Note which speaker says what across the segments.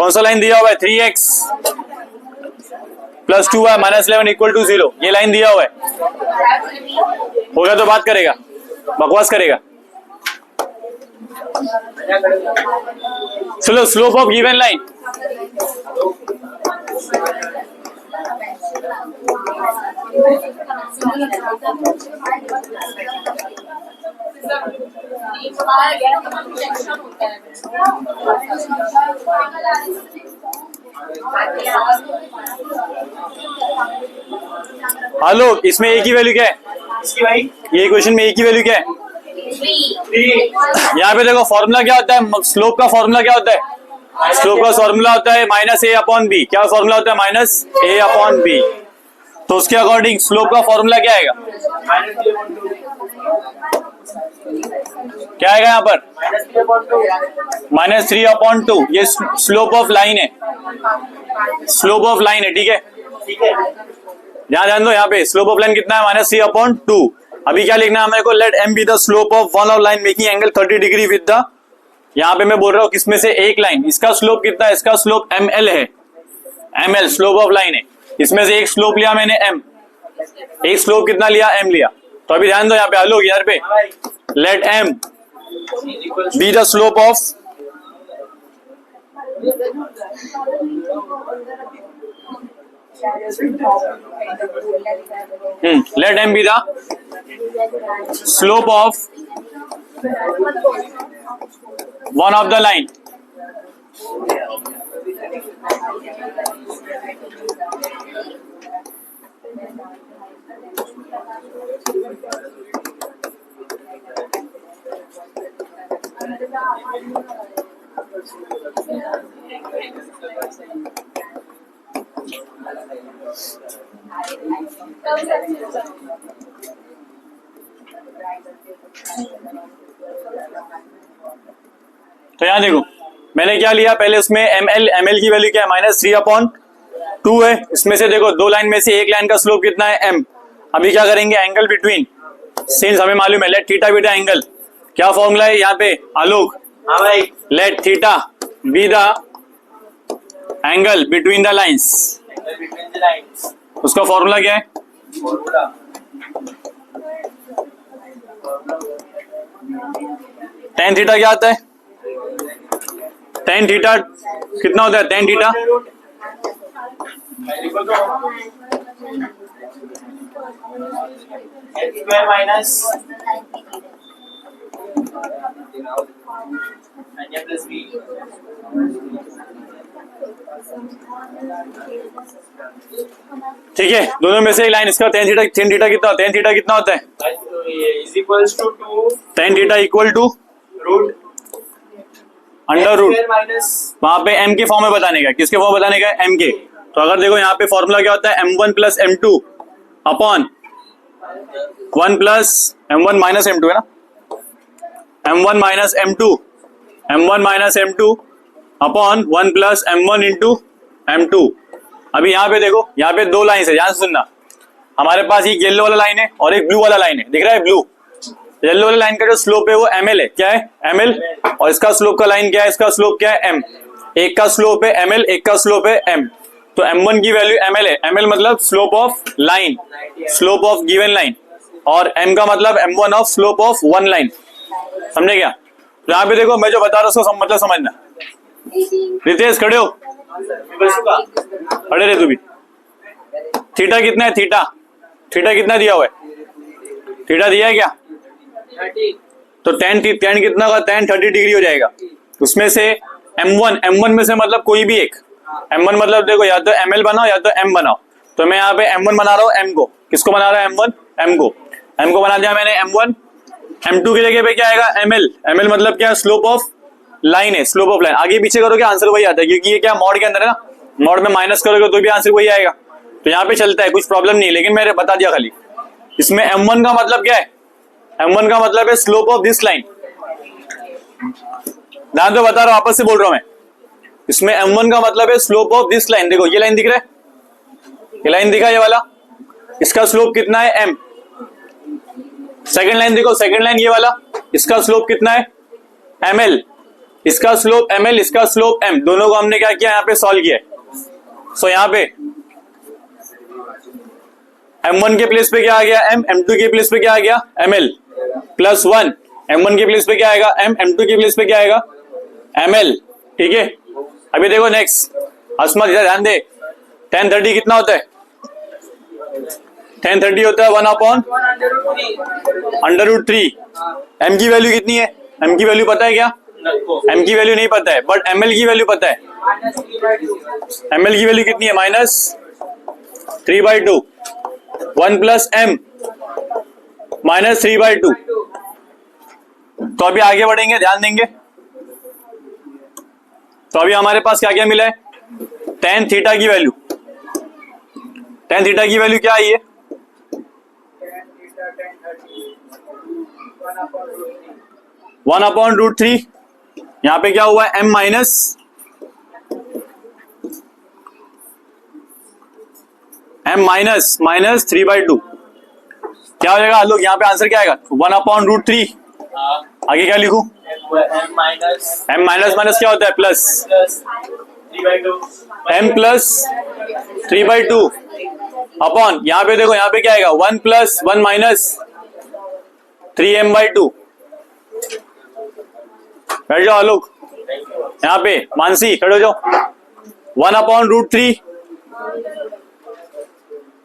Speaker 1: कौन सा लाइन दिया हुआ है? 3x plus 2y minus 11 equal to 0, ये लाइन दिया हुआ है। होगा तो बात करेगा, बकवास करेगा। चलो slope of given line, hello, इसमें ए की वैल्यू क्या है? ये क्वेश्चन में ए की वैल्यू क्या है? यहाँ पे देखो फॉर्मूला क्या होता है, स्लोप का फॉर्मूला क्या होता है? स्लोप का फॉर्मूला होता है माइनस ए अपॉन बी। क्या फॉर्मूला होता है? माइनस ए अपॉन बी। तो उसके अकॉर्डिंग स्लोप का फॉर्मूला क्या आएगा? क्या आएगा यहाँ पर? Minus 3 upon 2। ये स्लोप ऑफ लाइन है, स्लोप ऑफ लाइन है, ठीक है। ध्यान दो, यहाँ पे स्लोप ऑफ लाइन कितना है? Minus 3 upon 2। अभी क्या लिखना है मेरे को? Let m be the slope of one of line making angle 30 degree with the, यहाँ पे मैं बोल रहा हूँ किसमें से एक लाइन, इसका स्लोप कितना है? इसका स्लोप एम एल है, m l slope of line है। इसमें से एक स्लोप लिया मैंने एम, एक स्लोप कितना लिया? एम लिया। तो अभी ध्यान दो यहाँ पे, हलो यहाँ पे, let m be the slope of let m be the slope of one of the line. तो यहां देखो मैंने क्या लिया, पहले उसमें एम एल की वैल्यू क्या है? माइनस 3 अपॉन 2 है। इसमें से देखो दो लाइन में से एक लाइन का स्लोप कितना है? एम। अभी क्या करेंगे? एंगल बिटवीन, सिंस हमें मालूम है लेट थीटा बीटा एंगल, क्या फॉर्मूला है यहाँ पे आलोक? हाँ भाई, let theta be the angle between the lines. उसका फॉर्मूला क्या है? टेन थीटा क्या आता है? टेन थीटा कितना होता है? टेन थीटा
Speaker 2: माइनस
Speaker 1: ठीक है, दोनों में से एक लाइन, इसका टेन थीटा कितना होता है? टेन थीटा कितना होता है? Tan theta equal to
Speaker 2: root
Speaker 1: under root,
Speaker 2: minus
Speaker 1: वहां पे m के फॉर्म में बताने का, किसके फॉर्म में बताने का? m के। तो अगर देखो यहाँ पे फॉर्मूला क्या होता है? m1 plus m2 upon 1 plus m1 minus m2 है ना, m1 minus m2, m1 minus m2 upon 1 plus m1 into m2। अभी यहाँ पे देखो, यहाँ पे दो लाइन है, ध्यान से सुनना। हमारे पास ये येलो वाला लाइन है और एक ब्लू वाला लाइन है, दिख रहा है ब्लू? येलो वाला लाइन का जो स्लोप है वो ml है। क्या है? ml। और इसका स्लोप का लाइन क्या है? इसका स्लोप क्या है? m। एक का स्लोप है ml, एक का स्लोप है m। तो m1 की वैल्यू ml है, ml मतलब slope of line, slope of given line, और m का मतलब m1 of slope of one line. समझे क्या? तो यहाँ पे देखो मैं जो बता रहा हूँ उसको मतलब समझना। रितेश खड़े हो, खड़े रहे तू भी। थीटा कितना है? थीटा कितना दिया हुआ है? थीटा दिया है क्या? तो टेन कितना का? टेन 30 डिग्री हो जाएगा। उसमें से m1 में से मतलब कोई भी एक, m1 मतलब देखो या तो ml बनाओ या तो m बनाओ। तो मैं यहाँ पे m1 बना रहा हूँ, m को, किसको बना रहा है? m1 m को बना दिया मैंने m1। m2 की जगह पे क्या आएगा? ml मतलब क्या? स्लोप ऑफ लाइन है, स्लोप ऑफ लाइन। आगे पीछे करोगे आंसर वही आता है, क्योंकि ये क्या मॉड के अंदर है ना, मॉड में माइनस करोगे तो भी आंसर वही आएगा। तो यहाँ पे चलता है, कुछ प्रॉब्लम नहीं है, लेकिन मैंने बता दिया खाली। इसमें m1 का मतलब क्या है? m1 का मतलब है स्लोप ऑफ दिस लाइन। ध्यान तो बता रहा हूं, आपस से बोल रहा हूं मैं। इसमें m1 का मतलब है स्लोप ऑफ दिस लाइन। देखो ये लाइन दिख रहा है, ये लाइन दिखा ये वाला, इसका स्लोप कितना है? m। सेकंड लाइन देखो, सेकंड लाइन ये वाला, इसका स्लोप कितना है? ml। इसका स्लोप ml, इसका स्लोप m, दोनों को हमने क्या किया यहाँ पे सॉल्व किया है। सो यहाँ पे m1 के प्लेस पे क्या आ गया m, m2 के प्लेस पे क्या आ गया ml प्लस 1, m1 के प्लेस पे क्या आएगा m, m2 के प्लेस पे क्या आएगा ml। ठीक है, अभी देखो नेक्स्ट, अस्मत इधर ध्यान दे, 1030 कितना होता है? 1030 होता है 1/√3। m की वैल्यू कितनी है? m की वैल्यू पता है क्या? m की वैल्यू नहीं पता है, बट ml की वैल्यू पता है। ml की वैल्यू कितनी है? -3/2, 1 प्लस m -3/2। तो अभी आगे बढ़ेंगे, ध्यान देंगे। तो अभी हमारे पास क्या क्या मिला है? tan थीटा की वैल्यू, tan थीटा की वैल्यू क्या आई है? 1/√3। यहां पे क्या हुआ है? m minus -3/2। क्या हो जाएगा आलोक? यहाँ पे आंसर क्या आएगा? 1/√3। आगे क्या लिखूं? m माइनस क्या होता है? प्लस m प्लस 3/2 अपॉन, यहाँ पे देखो, यहाँ पे क्या आएगा? 1 प्लस 1 माइनस 3m/2। बैठ जाओ आलोक, यहाँ पे मानसी खड़े हो जाओ। 1/√3,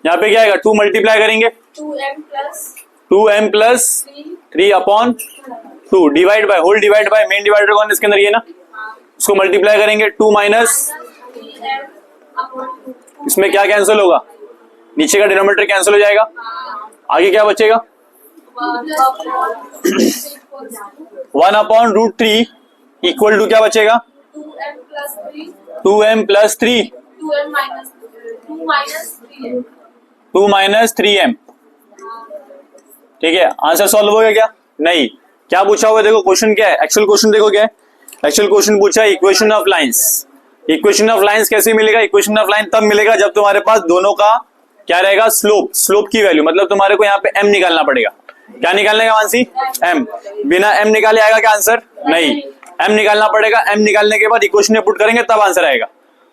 Speaker 1: यहाँ पे क्या आएगा? 2 मल्टीप्लाई करेंगे 2m plus 3/2 divide by, whole divide by, main divider कौन है इसके अंदर? ये ना, इसको मल्टीप्लाई करेंगे 2 माइनस, इसमें क्या कैंसिल होगा? नीचे का डिनोमिनेटर कैंसिल हो जाएगा। आगे क्या बचेगा? 1/√3 इक्वल टू क्या बचेगा? 2m plus 3, 2 minus 3m। ठीक है, आंसर सॉल्व हो गया क्या? नहीं। क्या पूछा हुआ है? देखो क्वेश्चन क्या है, एक्चुअल क्वेश्चन देखो क्या है। एक्चुअल क्वेश्चन पूछा है equation of lines. Equation of lines कैसे मिलेगा? इक्वेशन ऑफ लाइन तब मिलेगा जब तुम्हारे पास दोनों का क्या रहेगा? स्लोप, स्लोप की वैल्यू, मतलब तुम्हारे को यहाँ पे m निकालना पड़ेगा। क्या निकालने का मानसी? m। बिना m निकाले आएगा क्या आंसर? नहीं, m निकालना पड़ेगा। m निकालने के बाद इक्वेशन में पुट करेंगे तब आंसर आएगा।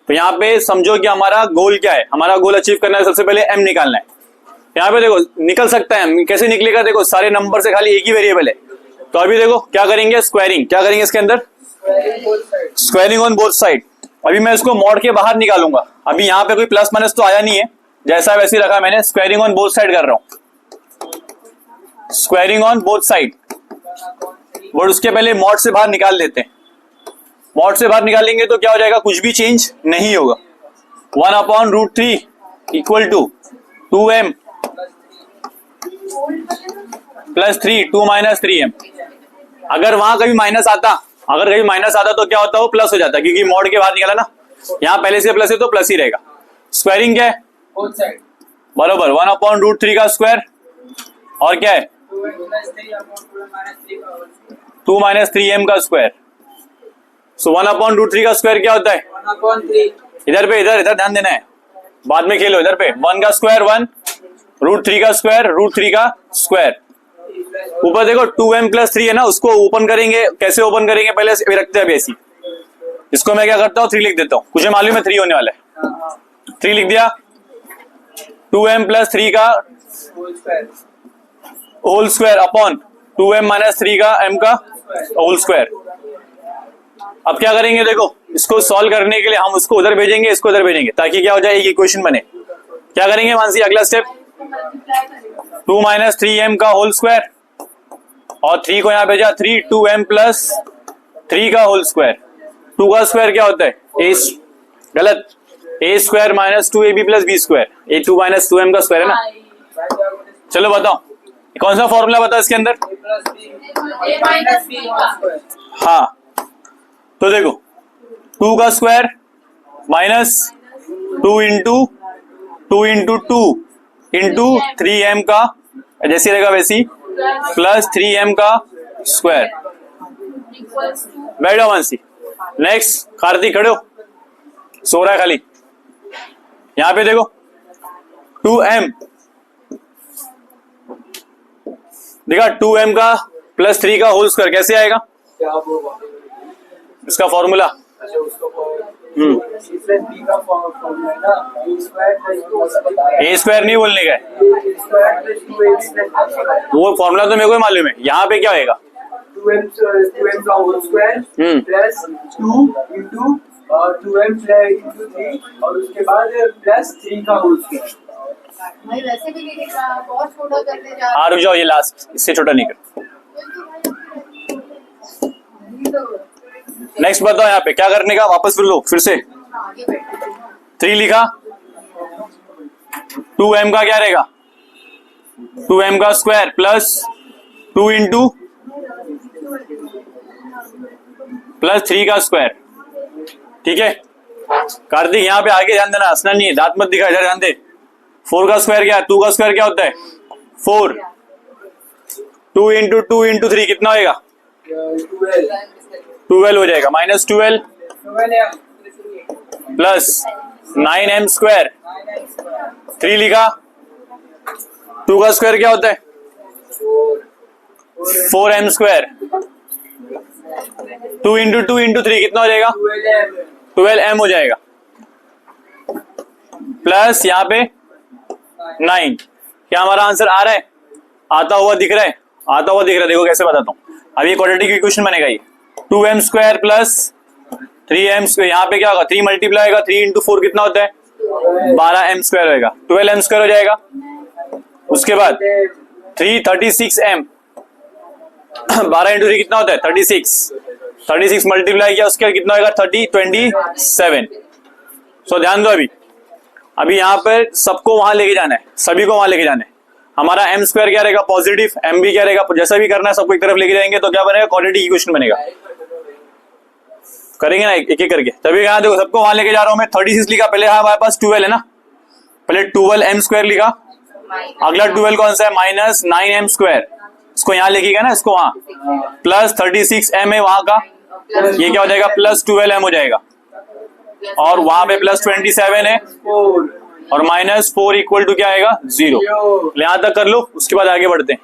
Speaker 1: तो यहाँ पे समझो कि हमारा गोल क्या है, हमारा गोल अचीव करना है, सबसे पहले m निकालना है। यहाँ पे देखो निकल सकता है, कैसे निकलेगा? देखो सारे नंबर से खाली एक ही वेरिएबल है, तो अभी देखो क्या करेंगे? स्क्वायरिंग। क्या करेंगे इसके अंदर? Squaring on both side. अभी मैं इसको मॉड के बाहर निकालूंगा। अभी यहाँ पे कोई प्लस माइनस तो आया नहीं है, जैसा वैसे ही रखा मैंने। स्क्वायरिंग ऑन बोथ साइड कर रहा हूं, स्क्वायरिंग ऑन बोथ साइड। और उसके पहले मॉड से बाहर निकाल लेते हैं। मॉड से बाहर निकालेंगे तो क्या हो जाएगा? कुछ भी चेंज नहीं होगा। 1/√3 equal to 2m plus 3, 2 minus 3m। अगर वहां कभी माइनस आता, तो क्या होता है? वो प्लस हो जाता, क्योंकि मॉड के बाहर निकाला ना। यहाँ पहले से प्लस है तो प्लस ही रहेगा। स्क्वायरिंग क्या है? बरोबर 1/√3 का स्क्वायर, और क्या है? 2 माइनस 3m का स्क्वायर। सो 1/√3 का स्क्वायर क्या होता है?
Speaker 2: 1/3।
Speaker 1: इधर पे, इधर ध्यान देना है, बाद में खेलो। इधर पे 1 का स्क्वायर 1, √3 का स्क्वायर √3 का स्क्वायर। ऊपर देखो 2m प्लस 3 है ना, उसको ओपन करेंगे। कैसे ओपन करेंगे? पहले से रखते हैं ऐसी। इसको मैं क्या करता हूँ? 3 लिख देता हूँ, मुझे मालूम है 3 होने वाला है। 3 लिख दिया। 2m प्लस 3 का whole square upon 2m minus 3 का m का होल स्क्वायर। अब क्या करेंगे? देखो इसको सॉल्व करने के लिए हम उसको उधर भेजेंगे, इसको उधर भेजेंगे, ताकि क्या हो जाए? एक इक्वेशन बने। क्या करेंगे मानसी? अगला स्टेप 2 माइनस 3m का होल स्क्वायर, और 3 को यहाँ भेजा 3, 2m प्लस 3 का होल स्क्वायर। 2 का स्क्वायर क्या होता है? गलत, a square minus 2ab plus b square. a 2 minus 2m का स्क्वायर है ना। चलो बताओ कौन सा फॉर्मूला बताओ इसके अंदर? हाँ, तो देखो 2 का square minus 2 into 2 into 3m का, जैसे रहेगा वैसी, प्लस 3m का स्क्वायर। बैठो मानसी। नेक्स्ट कार्तिक खड़े हो, सो रहा है खाली। यहां पे देखो 2m, देखा 2m का प्लस 3 का होल स्क्वायर कैसे आएगा? इसका फॉर्मूला
Speaker 2: अच्छा उसको C प्लस B का फॉर्मूला है ना, A square plus 2
Speaker 1: A square नहीं बोलने का है,
Speaker 2: A square plus 2AB plus
Speaker 1: वो फॉर्मूला तो मेरे को ही मालूम है। यहाँ पे क्या होएगा
Speaker 2: 2M का whole square plus 2 into 2M into 3 और उसके बाद प्लस 3 का होल स्क्वायर।
Speaker 3: भाई वैसे भी लिखेगा, बहुत छोटा करने जा
Speaker 1: हाँ रुक जाओ, ये लास्ट, इससे छोटा नहीं कर। नेक्स्ट बताओ यहाँ पे क्या करने का, वापस फिर लो फिर से। 3 लिखा, 2m का क्या रहेगा, 2m का स्क्वायर प्लस 2 इंटू प्लस 3 का स्क्वायर। ठीक है कार्तिक, यहाँ पे आगे ध्यान देना, हंसना नहीं है, दांत मत दिखा, इधर ध्यान दे। 4 का स्क्वायर क्या है, 2 का स्क्वायर क्या होता है 4, 2 इंटू 3 कितना होएगा 12 हो जाएगा, माइनस 12 प्लस 9m स्क्वायर। 3 लिखा, 2 का स्क्वायर क्या होता है 4m स्क्वायर, 2 इंटू 3 कितना हो जाएगा 12m हो जाएगा, प्लस यहाँ पे 9। क्या हमारा आंसर आ रहा है, आता हुआ दिख रहा है, आता हुआ दिख रहा है। देखो कैसे बताता हूँ, अब ये क्वाड्रेटिक इक्वेशन बनेगा, ये 2m square plus 3m square, यहाँ पे क्या होगा 3 मल्टीप्लाई होगा, 3 इंटू 4 कितना होता है 12m स्क्वायर होगा, 12m स्क्वायर हो जाएगा। उसके बाद 36m 12 इंटू 3 कितना होता है 36 मल्टीप्लाई किया, उसके बाद कितना होगा 27। सो ध्यान दो, अभी यहाँ पर सबको वहां लेके जाना है, सभी को वहां लेके जाना है। हमारा m स्क्वायर क्या रहेगा पॉजिटिव, m भी क्या रहेगा, जैसा भी करना है सबको एक तरफ लेके जाएंगे तो क्या बनेगा क्वाड्रेटिक इक्वेशन बनेगा। करेंगे ना एक एक करके, तभी यहाँ देखो सबको वहां लेके जा रहा हूं मैं। 36 लिखा, पहले हमारे पास 12 है ना, पहले 12m स्क्वायर लिखा, अगला 12 कौन सा है माइनस 9m स्क्वायर, इसको यहाँ लिखेगा ना, इसको वहां प्लस 36m है वहां का, ये क्या हो जाएगा प्लस 12m हो जाएगा, और वहां पे प्लस 27 है और माइनस 4 इक्वल टू क्या आएगा 0। यहां तक कर लो, उसके बाद आगे बढ़ते हैं,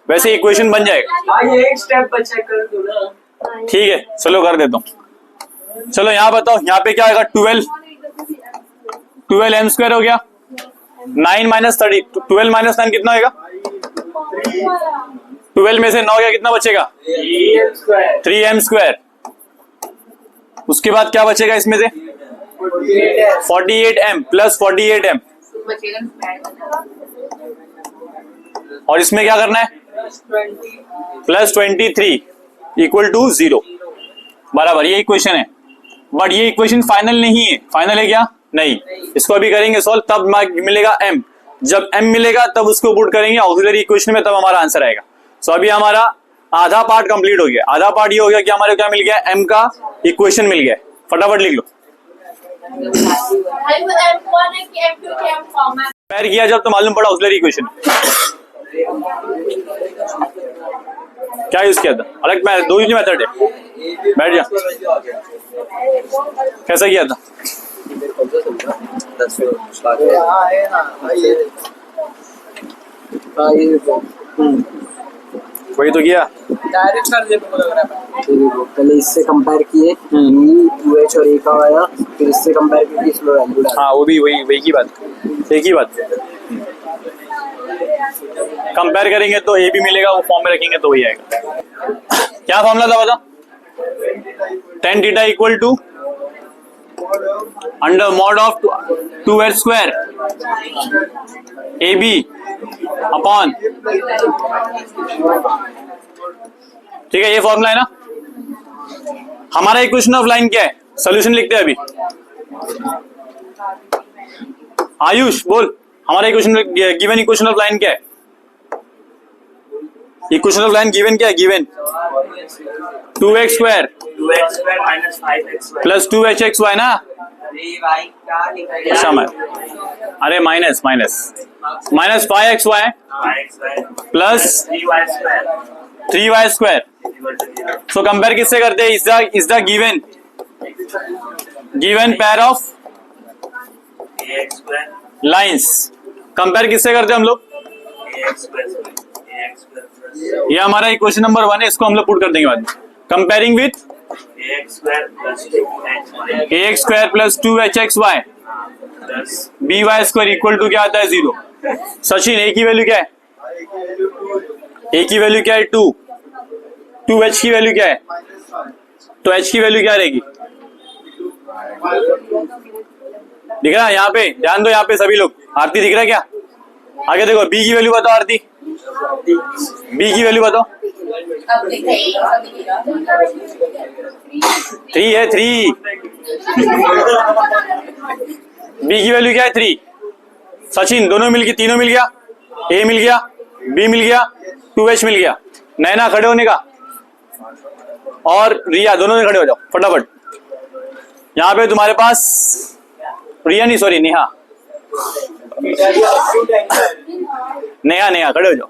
Speaker 1: वैसे इक्वेशन बन जाएगा।
Speaker 2: ये एक स्टेप बच्चा कर दो ना।
Speaker 1: ठीक है चलो कर देता हूँ। चलो यहाँ बताओ, यहाँ पे क्या आएगा 12m स्क्वायर हो गया, 9 माइनस 30, 12 माइनस 9 कितना होगा 12 में से 9 गया, कितना बचेगा 3m स्क्वायर। उसके बाद क्या बचेगा इसमें से 48m प्लस 48m, और इसमें क्या करना है प्लस 23 इक्वल टू 0 बराबर, ये इक्वेशन है। बट ये इक्वेशन फाइनल नहीं है, फाइनल है क्या नहीं, इसको अभी करेंगे सॉल्व, तब मिलेगा m, जब m मिलेगा तब उसको पुट करेंगे ऑक्सिलरी इक्वेशन में, तब हमारा आंसर आएगा। सो अभी हमारा आधा पार्ट कंप्लीट हो गया, आधा पार्ट ये हो गया कि हमारे क्या मिल गया m का इक्वेशन मिल गया, फटाफट लिख लो। पैर किया जब तो मालूम पड़ा ऑक्सिलरी इक्वेशन क्या यूज किया था, अलग दो ही मेथड है, बैठ जा। कैसा किया था वही तो किया,
Speaker 2: डायरेक्ट कर दे लग रहा है।
Speaker 4: पहले इससे कंपेयर किए 2h और a का आया, फिर इससे कंपेयर किए इसमें वैल्यू डाला।
Speaker 1: हाँ वो भी वही की बात, एक ही बात। कंपेयर करेंगे तो ए भी मिलेगा, वो फॉर्म में रखेंगे तो वही आएगा। क्या फॉर्मूला था बता, tan theta equal to under mod of 2h square AB upon, ठीक है ये फॉर्मूला है ना। हमारा इक्वेशन ऑफ लाइन क्या है, सॉल्यूशन लिखते हैं अभी। आयुष बोल, हमारा equation given equation of line क्या है, इक्वेशन ऑफ लाइन गिवन क्या है, given 2x square
Speaker 2: minus 5x
Speaker 1: plus 2hxy ना, अच्छा अरे minus 5xy plus 3y square. So compare किससे करते हैं, is the given pair of lines. Compare किससे करते हैं हम लोग, ये हमारा इक्वेशन नंबर 1 है, इसको हम लोग पुट कर देंगे बाद में। Comparing with ax square plus 2hxy by square equal to क्या आता है 0। सचिन a की वैल्यू क्या है? a की वैल्यू क्या है 2, 2h की वैल्यू क्या है? तो h की वैल्यू क्या रहेगी? दिख रहा है यहाँ पे? ध्यान दो यहाँ पे सभी लोग। आरती दिख रहा है क्या? आगे देखो b की वैल्यू बताओ आरती, b की वैल्यू बताओ। 3 है 3, b की वैल्यू क्या है 3। सचिन दोनों मिल गए, तीनों मिल गया, a मिल गया, b मिल गया, 2h मिल गया। नैना खड़े होने का, और रिया दोनों ने खड़े हो जाओ फटाफट। यहाँ पे तुम्हारे पास रिया नहीं सॉरी नेहा, नेहा खड़े हो जाओ।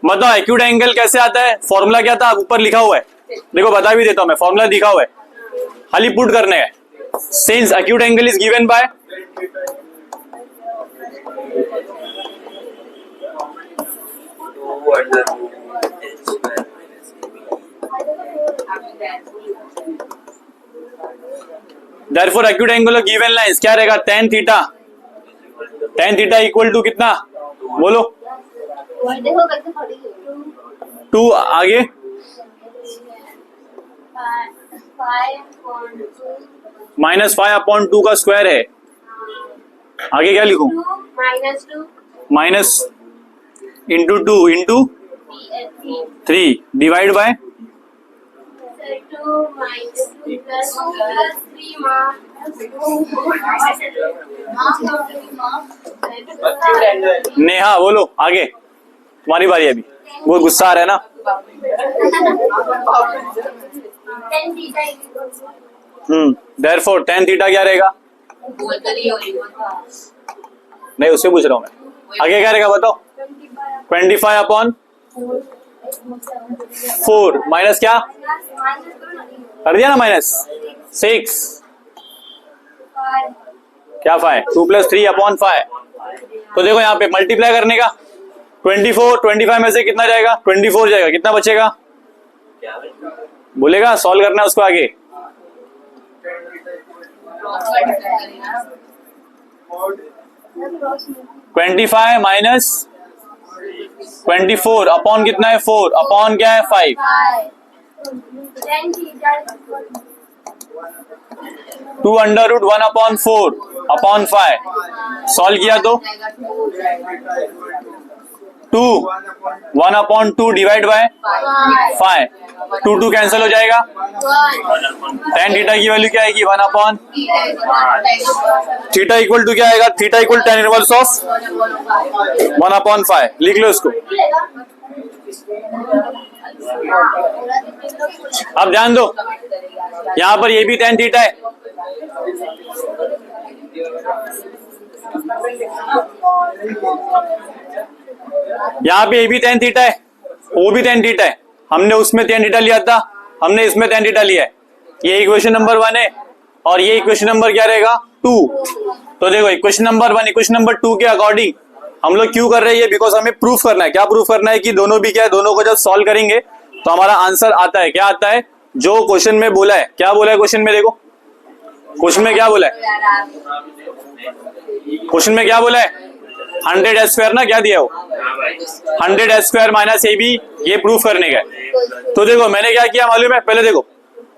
Speaker 1: बताओ एक्यूट एंगल कैसे आता है? फॉर्मूला क्या था? ऊपर लिखा हुआ है, देखो बता भी देता हूं मैं, फॉर्मूला लिखा हुआ है, खाली पुट करने है। Since acute angle is given by therefore acute angle of given lines क्या रहेगा? tan theta, tan theta equal to कितना बोलो?
Speaker 3: देखो कैसे खड़ी है
Speaker 1: 2 आगे -5/2 का स्क्वायर है। आगे क्या लिखूं? Minus into 2 into 3 divide by
Speaker 3: 2 plus 3
Speaker 1: Neha बोलो आगे, तुम्हारी बारी अभी। बहुत गुस्सा आ रहा है ना? therefore tan थीटा क्या रहेगा? नहीं उससे पूछ रहा हूं मैं, आगे क्या रहेगा बताओ? 25/4 माइनस क्या कर दिया ना, -6 क्या 5, 2 + 3/5। तो देखो यहाँ पे मल्टीप्लाई करने का 25 में से कितना जाएगा? 24 जाएगा, कितना बचेगा बोलेगा? सॉल्व करना है उसको आगे। 25 माइनस 24 अपॉन कितना है 4 अपॉन क्या है 5। 2√1/4 अपॉन 5 सॉल्व किया तो 2 1/2 डिवाइड बाय 5, 2 कैंसिल हो जाएगा। tan थीटा की वैल्यू क्या आएगी? 1/, थीटा इक्वल टू क्या आएगा? Theta equal tan inverse of 1/5। लिख लो इसको। अब ध्यान दो, यहाँ पर ये भी tan थीटा है, यहाँ पे ये भी tan थीटा है, वो भी tan थीटा है। हमने उसमें tan थीटा लिया था, हमने इसमें tan थीटा लिया है। ये इक्वेशन नंबर 1 है और ये इक्वेशन नंबर क्या रहेगा? 2। तो देखो इक्वेशन नंबर 1 इक्वेशन नंबर 2 के अकॉर्डिंग हम लोग क्यों कर रहे हैं? बिकॉज हमें प्रूफ करना है। क्या प्रूफ करना है? कि दोनों भी क्या है, दोनों को जब सॉल्व करेंगे तो हमारा आंसर आता है। क्या आता है? जो क्वेश्चन में बोला है। क्या बोला है क्वेश्चन में? देखो क्वेश्चन में क्या बोला है, क्वेश्चन में क्या बोला है? 100h² ना, क्या दिया वो 100h² माइनस AB, ये प्रूफ करने का है। तो देखो मैंने क्या किया मालूम है? पहले देखो,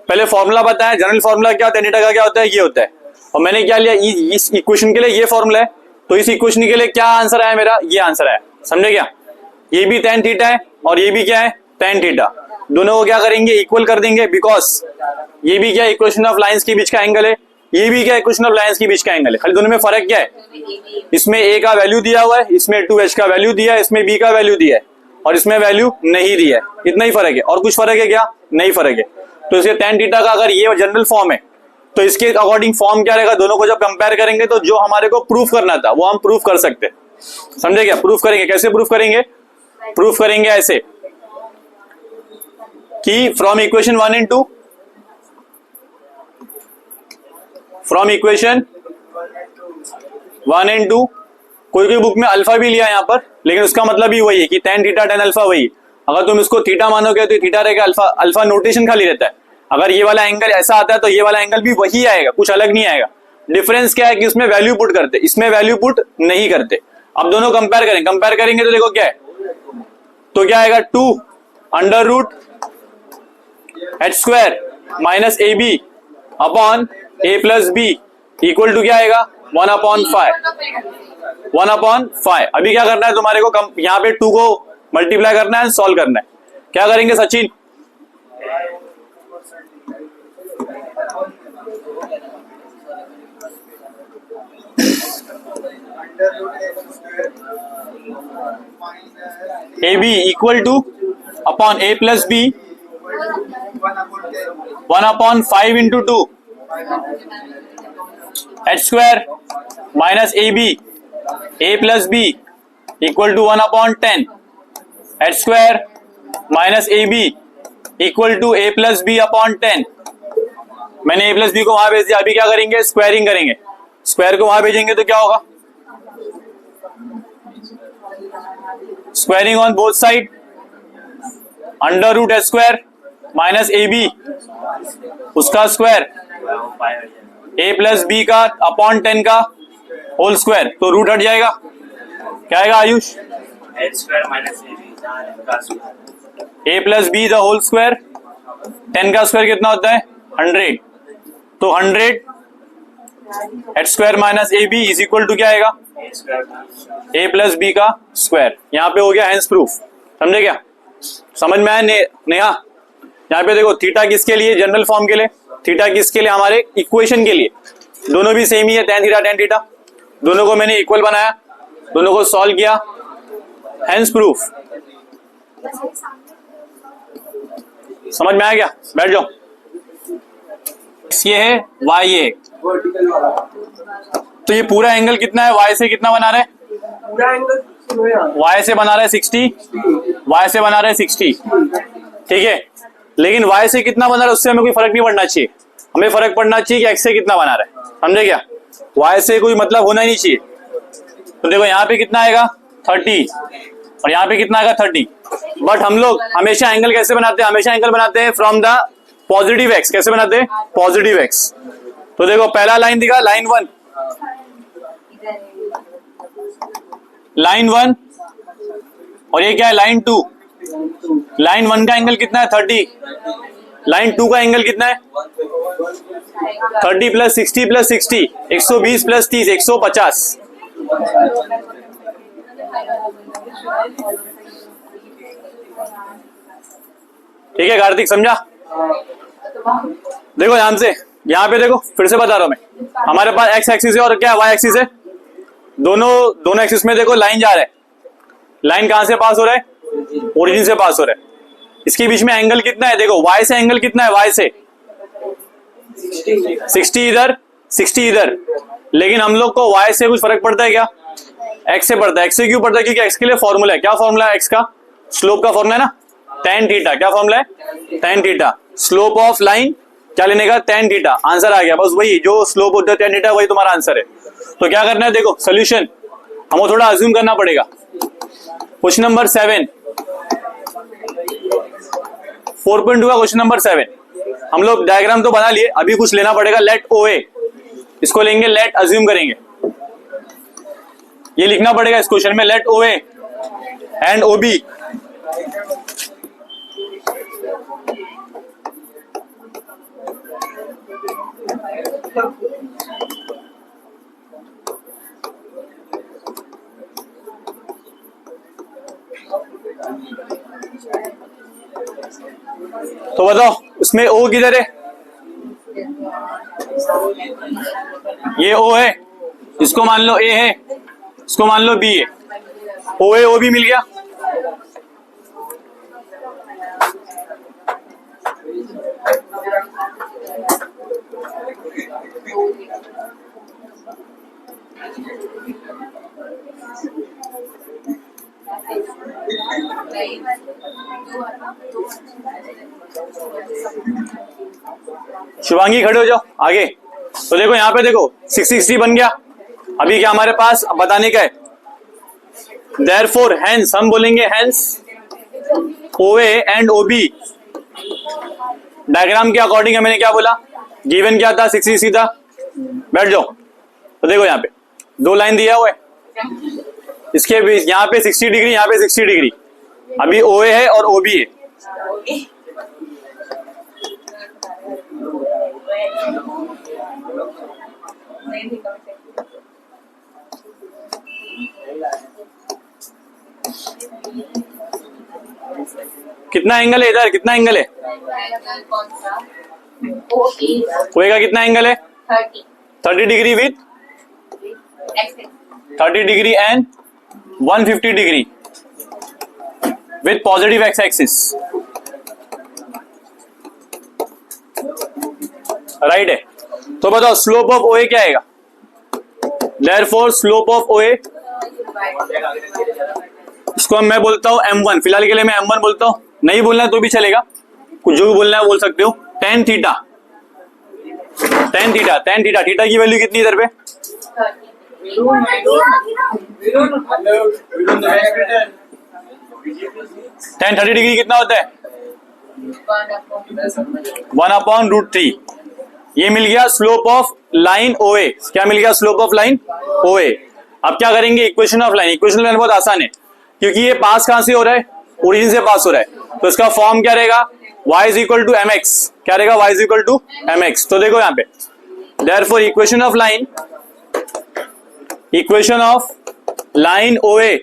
Speaker 1: पहले फॉर्मूला बताया, जनरल फॉर्मूला क्या होता है, थीटा का क्या होता है, ये होता है। और मैंने क्या लिया, इस इक्वेशन के लिए ये फॉर्मूला है, तो इस इक्वेशन के लिए क्या आंसर आया मेरा? ये आंसर आया। समझे क्या? ये भी tan थीटा है और ये भी क्या है? tan theta. दोनों को क्या करेंगे? इक्वल कर देंगे, बिकॉज ये भी क्या इक्वेशन ऑफ लाइंस के बीच का एंगल है, ये भी क्या इक्वेशन ऑफ लाइंस के बीच का एंगल है। खाली दोनों में फर्क क्या है? इसमें a का वैल्यू दिया हुआ है, इसमें 2h का वैल्यू दिया है, इसमें b का वैल्यू दिया है और इसमें वैल्यू नहीं दिया है। इतना ही फर्क है, और कुछ फर्क है क्या? नहीं फर्क है। तो इसके tan थीटा का अगर ये जनरल फॉर्म है तो इसके अकॉर्डिंग फॉर्म क्या रहेगा? दोनों को जब कंपेयर करेंगे तो जो हमारे को प्रूफ करना था वो हम प्रूफ कर सकते हैं। समझे क्या? प्रूफ करेंगे, कैसे प्रूफ करेंगे? प्रूफ करेंगे ऐसे कि from equation 1 and 2, from equation 1 and 2, कोई बुक में अल्फा भी लिया यहाँ पर, लेकिन उसका मतलब ही वही है कि tan थीटा tan अल्फा वही। अगर तुम इसको थीटा मानोगे तो थीटा रहेगा, अल्फा अल्फा नोटेशन खाली रहता है। अगर ये वाला एंगल ऐसा आता है तो ये वाला एंगल भी वही आएगा, कुछ अलग नहीं आएगा। डिफरेंस क्या है कि उसमें वैल्यू पुट करते, इसमें वैल्यू पुट नहीं करते। अब दोनों कंपेयर करें, कंपेयर करेंगे तो देखो क्या है, तो क्या आएगा 2 under root h square minus a b upon a plus b equal to क्या आएगा 1/5। 1/5। अभी क्या करना है तुम्हारे को, यहाँ पे 2 को मल्टीप्लाई करना है, सॉल्व करना है। क्या करेंगे Sachin? A b equal to upon a plus b 1/5 into 2 h square minus a b a plus b equal to 1/10 h square minus a b equal to a plus b upon 10। मैंने ए plus B को वहां भेज दिया। अभी क्या करेंगे, squaring करेंगे। Square को वहां भेजेंगे तो क्या होगा, squaring on both side, under root h square minus a b उसका स्क्वायर ए प्लस बी का अपॉन 10 का होल स्क्वायर, तो रूट हट जाएगा। क्या आएगा Ayush?
Speaker 5: H square minus
Speaker 1: a plus b the whole square, 10 का स्क्वायर कितना होता है 100, तो 100 h square minus a b is equal to क्या आएगा ए प्लस बी का स्क्वायर। यहाँ पे हो गया हैंस प्रूफ। समझे क्या? समझ में आया नेहा? यहाँ पे देखो थीटा किसके लिए, जनरल फॉर्म के लिए, थीटा किसके लिए, हमारे इक्वेशन के लिए। दोनों भी सेम ही है, tan थीटा tan थीटा, दोनों को मैंने इक्वल बनाया, दोनों को सॉल्व किया, हैंस प्रूफ। समझ में आया क्या? बैठ जाओ। ये है y ये है, तो ये पूरा एंगल कितना है, y से कितना बना रहा है,
Speaker 2: पूरा एंगल
Speaker 1: y से बना रहा है 60, y से बना रहा है 60, ठीक है। लेकिन y से कितना बना रहा है उससे हमें कोई फर्क नहीं पड़ना चाहिए, हमें फर्क पड़ना चाहिए कि x से कितना बना रहा है। समझे क्या? y से कोई मतलब होना ही नहीं चाहिए। तो देखो यहाँ पे कितना आएगा 30 और यहाँ पे कितना आएगा 30। बट हम लोग हमेशा एंगल कैसे बनाते हैं, हमेशा एंगल बनाते हैं फ्रॉम द पॉजिटिव एक्स। कैसे बनाते हैं? Positive x. तो देखो पहला लाइन दिखा, लाइन 1, लाइन 1, और ये क्या है लाइन 2। लाइन 1 का एंगल कितना है 30, लाइन 2 का एंगल कितना है 30 प्लस 60 प्लस 60, 120 प्लस 30, 150। ठीक है कार्तिक, समझा? देखो ध्यान से, यहाँ पे देखो फिर से बता रहा हूं मैं, हमारे पास एक्स एक्सिस है और क्या वाई एक्सिस है, दोनों एक्सिस में देखो लाइन जा रहा है। लाइन कहां से पास हो रहा है? ओरिजिन से पास हो रहा है। इसके बीच में एंगल कितना है, देखो वाई से एंगल कितना है, वाई से 60 इधर 60 इधर। लेकिन हम लोग को वाई से कुछ फर्क पड़ता है क्या? एक्स से पड़ता है। एक्स से क्यों पड़ता है? क्योंकि एक्स के लिए फॉर्मूला है, क्या फॉर्मूला है एक्स का? स्लोप का फॉर्मूला है ना, tan थीटा। क्या फॉर्मूला है? tan theta. Slope of line क्या लेने का? tan theta. आंसर आ गया, बस वही जो स्लोप होता है tan थीटा वही तुम्हारा आंसर है। तो क्या करना है, देखो सोल्यूशन हमको थोड़ा अज्यूम करना पड़ेगा। क्वेश्चन नंबर 7, 4.2 का क्वेश्चन नंबर 7। हम लोग डायग्राम तो बना लिए, अभी कुछ लेना पड़ेगा। लेट ओ ए, इसको लेंगे लेट अज्यूम करेंगे। ये लिखना पड़ेगा इस क्वेश्चन में, let O A and O B तो बताओ उसमें ओ किधर है? ये ओ है, इसको मान लो ए है, इसको मान लो बी है। ओ ए ओ बी मिल गया। शिवांगी खड़े हो जाओ आगे। तो देखो यहाँ पे देखो 660 बन गया। अभी क्या हमारे पास बताने का है, देयरफॉर हैंस, हम बोलेंगे hence OA and OB diagram के अकॉर्डिंग मैंने क्या बोला, गिवन क्या था, 60 था। बैठ जाओ। तो देखो यहाँ पे दो लाइन दिया हुआ है, इसके बीच यहाँ पे 60 डिग्री, यहाँ पे 60 डिग्री। अभी OA है और OB है। कितना एंगल है इधर, कितना एंगल है?
Speaker 3: कौन सा?
Speaker 1: OA का कितना एंगल है? 30 degree with 30 degree and 150 degree with positive x axis. Right है। तो बताओ स्लोप ऑफ OA क्या आएगा? देयरफॉर स्लोप ऑफ OA, इसको मैं बोलता हूं M1। फिलहाल के लिए मैं M1 बोलता हूं, नहीं बोलना है तो भी चलेगा, कुछ जो भी बोलना है बोल सकते हो। tan theta, tan theta, tan theta, theta की वैल्यू कितनी इधर पे? tan 30 डिग्री कितना होता है? 1/√3। ये मिल गया स्लोप ऑफ लाइन OA। क्या मिल गया? Slope of line OA। अब क्या करेंगे? Equation of line. Equation of line बहुत आसान है, क्योंकि ये पास कहां से हो रहा है? ओरिजिन से पास हो रहा है। तो इसका फॉर्म क्या रहेगा? y is equal to mx। क्या रहेगा? y is equal to mx। तो देखो यहाँ पे therefore equation of line OA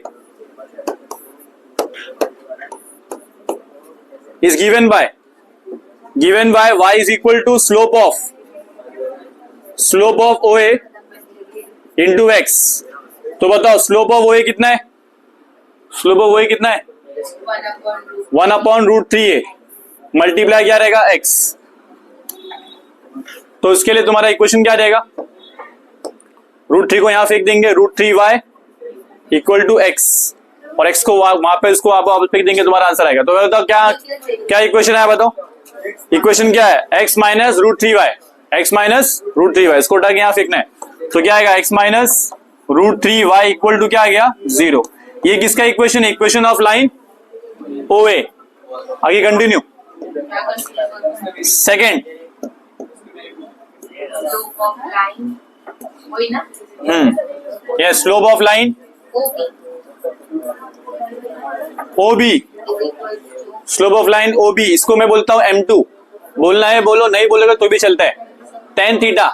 Speaker 1: is given by y is equal to slope of OA into x। तो बताओ स्लोप ऑफ OA कितना है? स्लोप ऑफ OA कितना है? 1/√3 है। मल्टीप्लाई क्या रहेगा? x। तो इसके लिए तुम्हारा इक्वेशन क्या रहेगा? √3 को यहां फेंक देंगे, √3y इक्वल टू x, और x को वहां पे इसको आप फेंक देंगे, तुम्हारा आंसर आएगा। तो बताओ क्या इक्वेशन है? बताओ इक्वेशन क्या है? x minus √3y, x minus √3y, इसको उठा के यहाँ फेंकना है। तो क्या आएगा? x minus √3y equal to क्या आ गया? 0। ये किसका इक्वेशन है? Equation of line OA। आगे continue. Second, yes, slope of line OB, slope of line OB, इसको मैं बोलता हूं M2। बोलना है बोलो, नहीं बोलेगा तो भी चलता है। tan थीटा,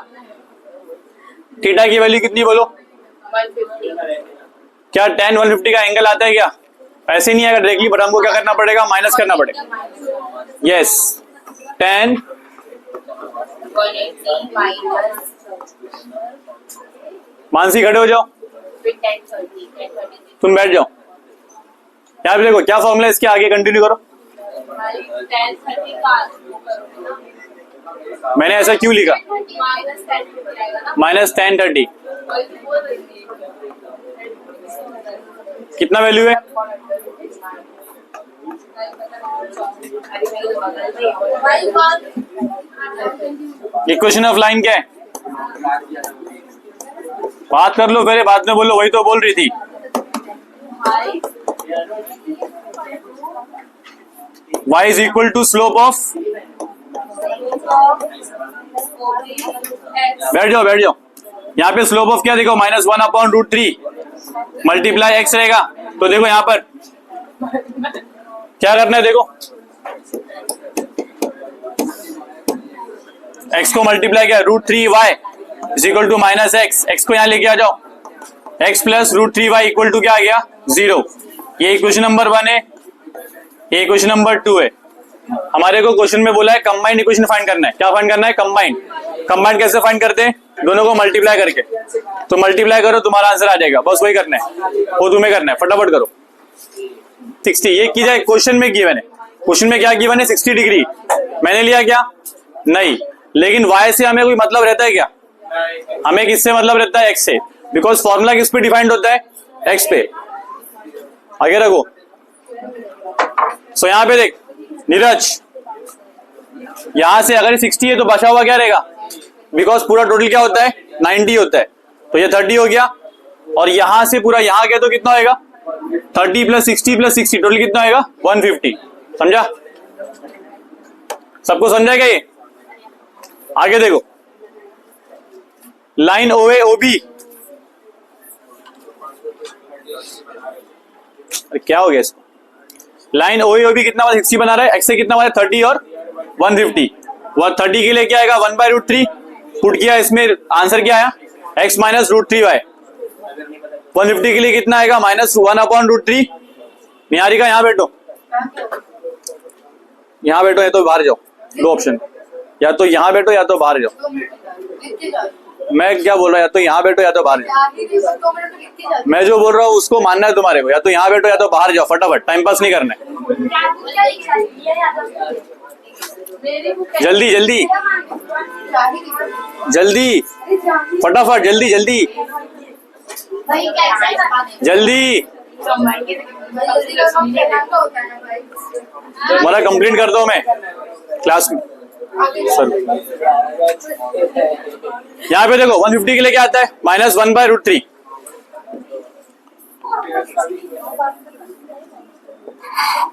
Speaker 1: थीटा की वैल्यू कितनी बोलो?
Speaker 3: 150।
Speaker 1: क्या tan 150 का एंगल आता है क्या? ऐसे नहीं आएगा डायरेक्टली, बट हमको क्या करना पड़ेगा? माइनस करना पड़ेगा। यस, tan
Speaker 3: 180 माइनस
Speaker 1: मानसी खड़े हो जाओ,
Speaker 3: 1030
Speaker 1: तुम बैठ जाओ। यहाँ पे देखो क्या फॉर्मूला है इसके, आगे कंटिन्यू करो।
Speaker 3: 1030 का
Speaker 1: मैंने ऐसा क्यों लिखा?
Speaker 3: माइनस 10 आएगा ना,
Speaker 1: माइनस tan30 कितना वैल्यू है? इक्वेशन ऑफ लाइन क्या है? बात कर लो पहले, बाद में बोलो, वही तो बोल रही थी। y is equal to slope of, बैठ जाओ बैठ जाओ। यहाँ पे स्लोप ऑफ क्या देखो? माइनस 1/√3 मल्टीप्लाई x रहेगा। तो देखो यहाँ पर क्या करना है, देखो x को मल्टीप्लाई किया, √3y is equal to minus x को यहाँ लेके आ जाओ, x plus √3y equal to क्या आ गया? 0। ये इक्वेशन नंबर 1 है, ये इक्वेशन नंबर 2 है। हमारे को क्वेश्चन में बोला है कंबाइंड इक्वेशन फाइंड करना है। क्या फाइंड करना है? कंबाइंड कैसे फाइंड करते हैं? दोनों को मल्टीप्लाई करके। तो मल्टीप्लाई करो, तुम्हारा आंसर आ जाएगा। बस वही करना है, वो तुम्हें करना है, फटाफट करो। 60 ये की जाए, क्वेश्चन में गिवन है। क्वेश्चन में क्या गिवन है? 60 डिग्री। मैंने लिया क्या? नहीं। लेकिन y से हमें कोई मतलब रहता है क्या? हमें किससे मतलब रहता है? x से। बिकॉज फॉर्मूला किस पे डिफाइंड होता है? x पे। आगे रखो। सो यहाँ पे देख नीरज, यहां से अगर 60 है तो बचा हुआ क्या रहेगा? बिकॉज पूरा टोटल क्या होता है? 90 होता है। तो ये 30 हो गया, और यहां से पूरा यहां गया तो कितना होगा? 30 प्लस 60 प्लस 60 टोटल कितना आएगा 150। समझा? सबको समझा क्या ये? आगे देखो, लाइन OA OB, अरे क्या हो गया इसको? लाइन OA OB कितना बना 60 बना रहा है, x से कितना बना 30 और 150। वह 30 के लिए क्या आएगा 1/√3 पुट किया, इसमें आंसर क्या आया x माइनस √3y। 150 के लिए कितना आएगा -1/√3। निहारिका यहाँ बैठो, यहाँ बैठो, या तो बाहर जाओ, दो ऑप्शन, या तो यहाँ बैठो या तो बाहर जाओ।
Speaker 3: 2 मिनट लिख के जाओ।
Speaker 1: मैं क्या बोल रहा हूँ, या तो यहाँ बैठो या तो बाहर जाओ।
Speaker 3: आगे देखो 2 मिनट में लिख के जाओ।
Speaker 1: मैं जो बोल रहा हूँ उसको मानना है तुम्हारे को, या तो यहाँ बैठो या तो बाहर जाओ, फटाफट, टाइम पास नहीं करना है। जल्दी जल्दी जल्दी, फटाफट, जल्दी जल्दी जल्दी, तुम्हारा कंप्लीट कर दो मैं क्लास में। सर यहाँ पे देखो 150 के लिए क्या आता है -1/√3।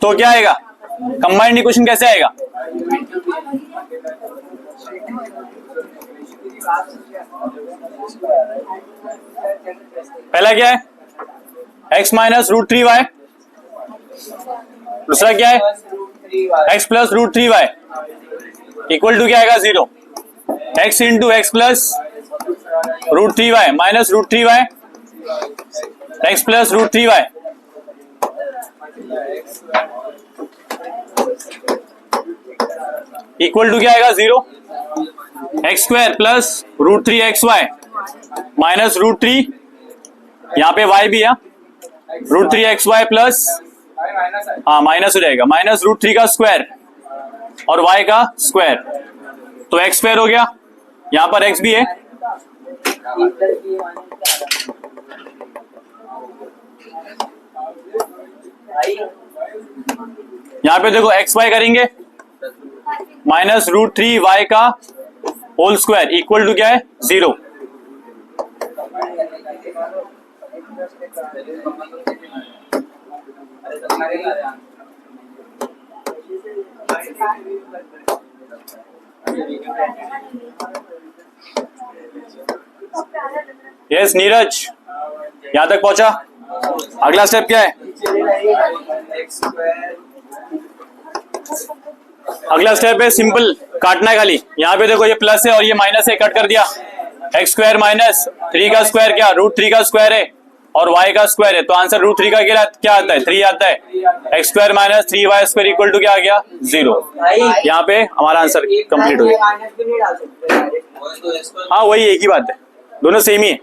Speaker 1: तो क्या आएगा, कंबाइंड इक्वेशन कैसे आएगा? पहला क्या है x माइनस √3y, दूसरा क्या है x plus √3y equal to क्या आएगा 0। x into x plus √3y minus √3y x plus √3y equal to क्या आएगा 0। x² प्लस √3xy माइनस √3, यहाँ पे y भी है √3xy प्लस, हाँ माइनस हो जाएगा, माइनस √3 का स्क्वायर और y का स्क्वायर, तो x² हो गया, यहाँ पर x भी है। यहाँ पे देखो xy करेंगे माइनस √3y का होल स्क्वायर इक्वल टू क्या है 0। यस नीरज, यहां तक पहुंचा। अगला स्टेप क्या है? अगला स्टेप है सिंपल, काटना है खाली। यहाँ पे देखो ये प्लस है और ये माइनस है, कट कर दिया। x² माइनस 3 का स्क्वायर क्या √3 का स्क्वायर है और y का स्क्वायर है, तो आंसर √3 का क्या आता है 3 आता है। x² minus 3y² equal to क्या आ गया 0। यहाँ पे हमारा आंसर कंप्लीट हो गया। हाँ वही एक ही बात है, दोनों सेम ही है।